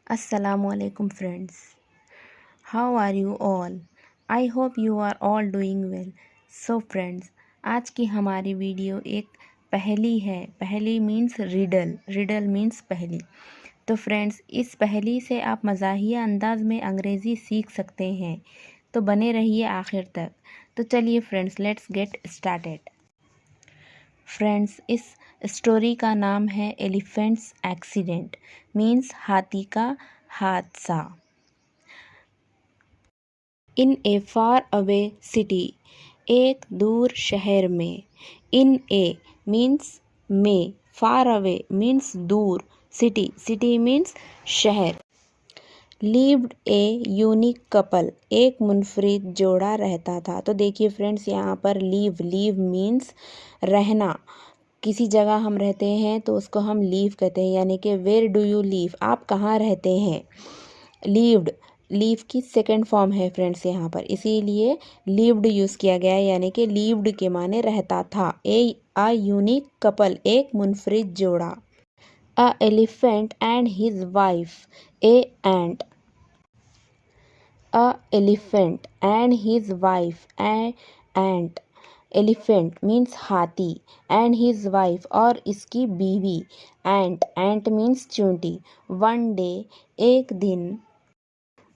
Assalamualaikum friends. How are you all? I hope you are all doing well. So friends, आज की हमारी video एक पहेली है. पहेली मीन्स रिडल. रिडल मीन्स पहेली. तो फ्रेंड्स, इस पहेली से आप मज़ाहिया अंदाज में अंग्रेज़ी सीख सकते हैं. तो बने रहिए आखिर तक. तो चलिए friends, let's get started. Friends, इस स्टोरी का नाम है एलिफेंट्स एक्सीडेंट. मीन्स हाथी का हादसा. इन ए फार अवे सिटी, एक दूर शहर में. इन ए मीन्स में, फार अवे मीन्स दूर, सिटी सिटी मीन्स शहर. लिव्ड ए यूनिक कपल, एक मुनफरिद जोड़ा रहता था. तो देखिए फ्रेंड्स, यहाँ पर लीव लीव मीन्स रहना. किसी जगह हम रहते हैं तो उसको हम लीव कहते हैं, यानी कि वेयर डू यू लीव, आप कहाँ रहते हैं. लीव्ड, लीव की सेकंड फॉर्म है फ्रेंड्स यहाँ पर, इसीलिए लीव्ड यूज़ किया गया है, यानी कि लीव्ड के माने रहता था. अ यूनिक कपल, एक मुनफरिद जोड़ा. अ elephant and his wife, A ant. A elephant and his wife, an ant. Elephant means हाथी and his wife और इसकी बीवी. Ant, ant means चूंटी. One day, एक दिन.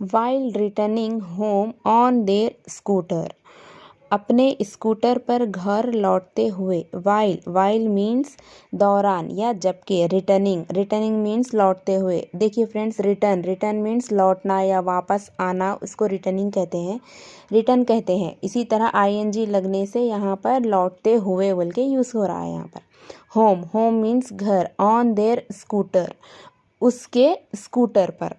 While returning home on their scooter, अपने scooter पर घर लौटते हुए. वाइल मीन्स दौरान या जबकि. रिटर्निंग मीन्स लौटते हुए. देखिए फ्रेंड्स, रिटर्न मीन्स लौटना या वापस आना, उसको रिटर्निंग कहते हैं, रिटर्न कहते हैं. इसी तरह आईएनजी लगने से यहाँ पर लौटते हुए बोल के यूज़ हो रहा है यहाँ पर. होम मीन्स घर. ऑन देयर स्कूटर, उसके स्कूटर पर.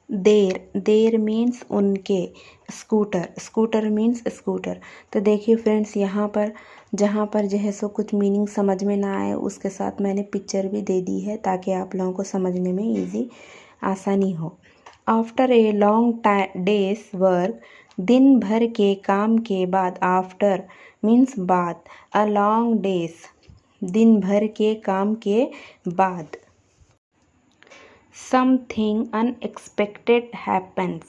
देर मीन्स उनके. Scooter means scooter. तो देखिए फ्रेंड्स, यहाँ पर जहाँ पर जो है सो कुछ मीनिंग समझ में ना आए, उसके साथ मैंने पिक्चर भी दे दी है ताकि आप लोगों को समझने में ईजी आसानी हो. After a long days work, दिन भर के काम के बाद. आफ्टर मीन्स बाद. अ लॉन्ग डेज, दिन भर के काम के बाद. समथिंग अनएक्सपेक्टेड हैपन्स,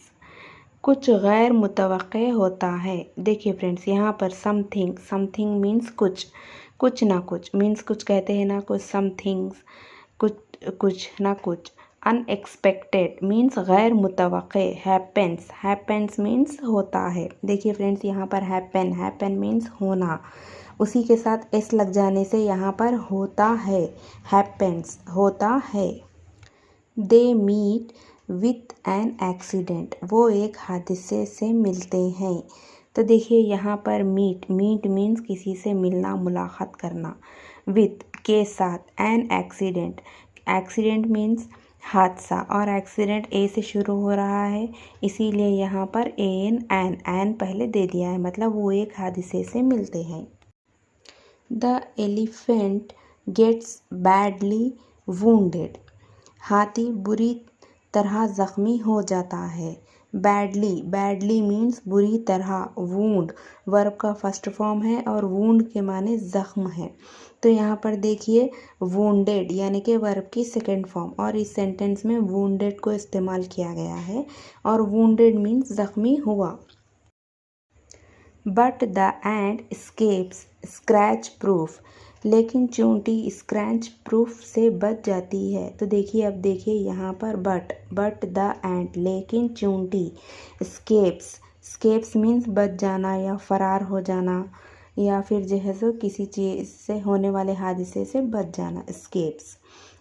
कुछ गैर मुतवक्के होता है. देखिए फ्रेंड्स, यहाँ पर समथिंग मीन्स कुछ ना कुछ मीन्स कुछ कहते हैं ना, कुछ समथिंग्स, कुछ ना कुछ. अनएक्सपेक्टेड मीन्स गैर मुतवक्के. हैपन्स मीन्स होता है. देखिए फ्रेंड्स, यहाँ पर हैपन मीन्स होना, उसी के साथ एस लग जाने से यहाँ पर होता है. हैपन्स होता है. They meet with an accident, वो एक हादसे से मिलते हैं. तो देखिए यहाँ पर मीट मीन्स किसी से मिलना, मुलाकात करना. विथ के साथ. एन एक्सीडेंट मीन्स हादसा, और एक्सीडेंट ए से शुरू हो रहा है, इसीलिए यहाँ पर एन पहले दे दिया है, मतलब वो एक हादसे से मिलते हैं. The elephant gets badly wounded, हाथी बुरी तरह ज़ख्मी हो जाता है. बैडली मीन्स बुरी तरह. वूंड वर्ब का फर्स्ट फॉर्म है और वूंड के माने ज़ख्म है. तो यहाँ पर देखिए वूंडेड यानी कि वर्ब की सेकंड फॉर्म, और इस सेंटेंस में वूंडेड को इस्तेमाल किया गया है, और वूंडेड मीन्स ज़ख्मी हुआ. But the ant scapes scratch proof, लेकिन चूंटी स्क्रैच प्रूफ से बच जाती है. तो देखिए, अब देखिए यहाँ पर बट द एंट, लेकिन चूंटी. स्केप्स मीन्स बच जाना या फरार हो जाना, या फिर जो है सो किसी चीज़ से होने वाले हादसे से बच जाना. स्केप्स.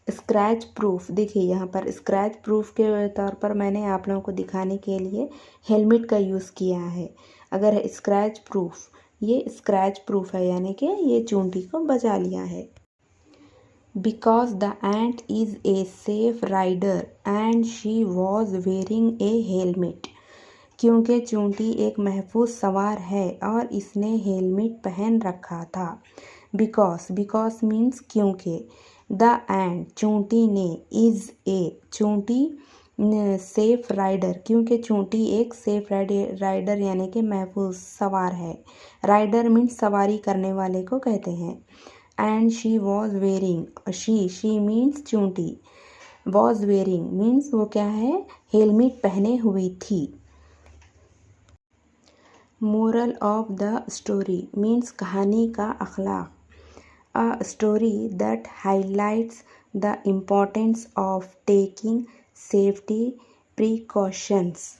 स्क्रैच प्रूफ, देखिए यहाँ पर स्क्रैच प्रूफ के तौर पर मैंने आप लोगों को दिखाने के लिए हेलमेट का यूज़ किया है. अगर स्क्रैच प्रूफ, ये स्क्रैच प्रूफ है, यानी कि ये चूंटी को बचा लिया है. Because the ant is a safe rider and she was wearing a helmet, क्योंकि चूंटी एक महफूज सवार है और इसने हेलमेट पहन रखा था. बिकॉज मीन्स क्योंकि. द एंट चूंटी ने. इज़ ए चूंटी सेफ राइडर, क्योंकि चूंटी एक सेफ राइडर यानी कि महफूज सवार है. राइडर मीन्स सवारी करने वाले को कहते हैं. And she was wearing, she means चूंटी. वॉज वेयरिंग मीन्स वो क्या है, हेलमेट पहने हुई थी। Moral of the story means कहानी का अखलाक, a story that highlights the importance of taking safety precautions.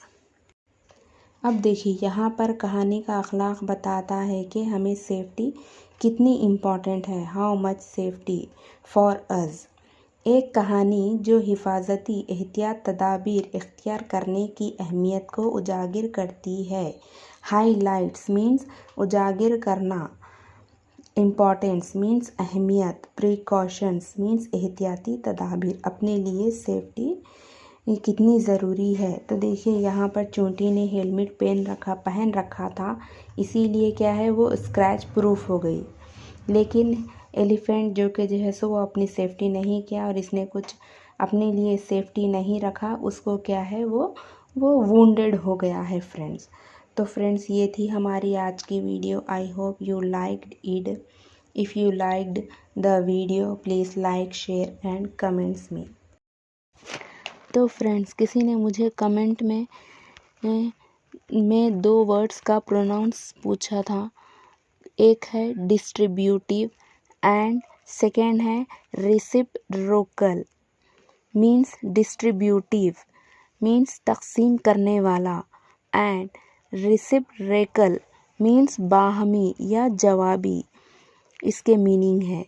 अब देखिए यहाँ पर कहानी का अखलाक बताता है कि हमें सेफ्टी कितनी इम्पॉर्टेंट है, how much safety for us. एक कहानी जो हिफाजती एहतियात तदाबीर इख्तियार करने की अहमियत को उजागर करती है। हाईलाइट्स मीन्स उजागर करना, इम्पॉर्टेंस मीन्स अहमियत, प्रिकॉशंस मीन्स एहतियाती तदाबीर, अपने लिए सेफ्टी कितनी ज़रूरी है। तो देखिए यहाँ पर चूंटी ने हेलमेट पहन रखा था, इसीलिए क्या है वो स्क्रैच प्रूफ हो गई। लेकिन एलिफेंट जो है सो वो अपनी सेफ्टी नहीं किया और इसने कुछ अपने लिए सेफ्टी नहीं रखा, उसको क्या है वो वुंडेड हो गया है फ्रेंड्स। तो फ्रेंड्स ये थी हमारी आज की video. I hope you liked it. If you liked the video please like share and comments me. तो फ्रेंड्स किसी ने मुझे कमेंट में 2 वर्ड्स का प्रोनाउंस पूछा था। एक है डिस्ट्रीब्यूटिव एंड सेकेंड है रेसिप्रोकल। मीन्स डिस्ट्रीब्यूटिव मीन्स तकसीम करने वाला एंड रेसिप्रोकल मीन्स बाहमी या जवाबी, इसके मीनिंग है।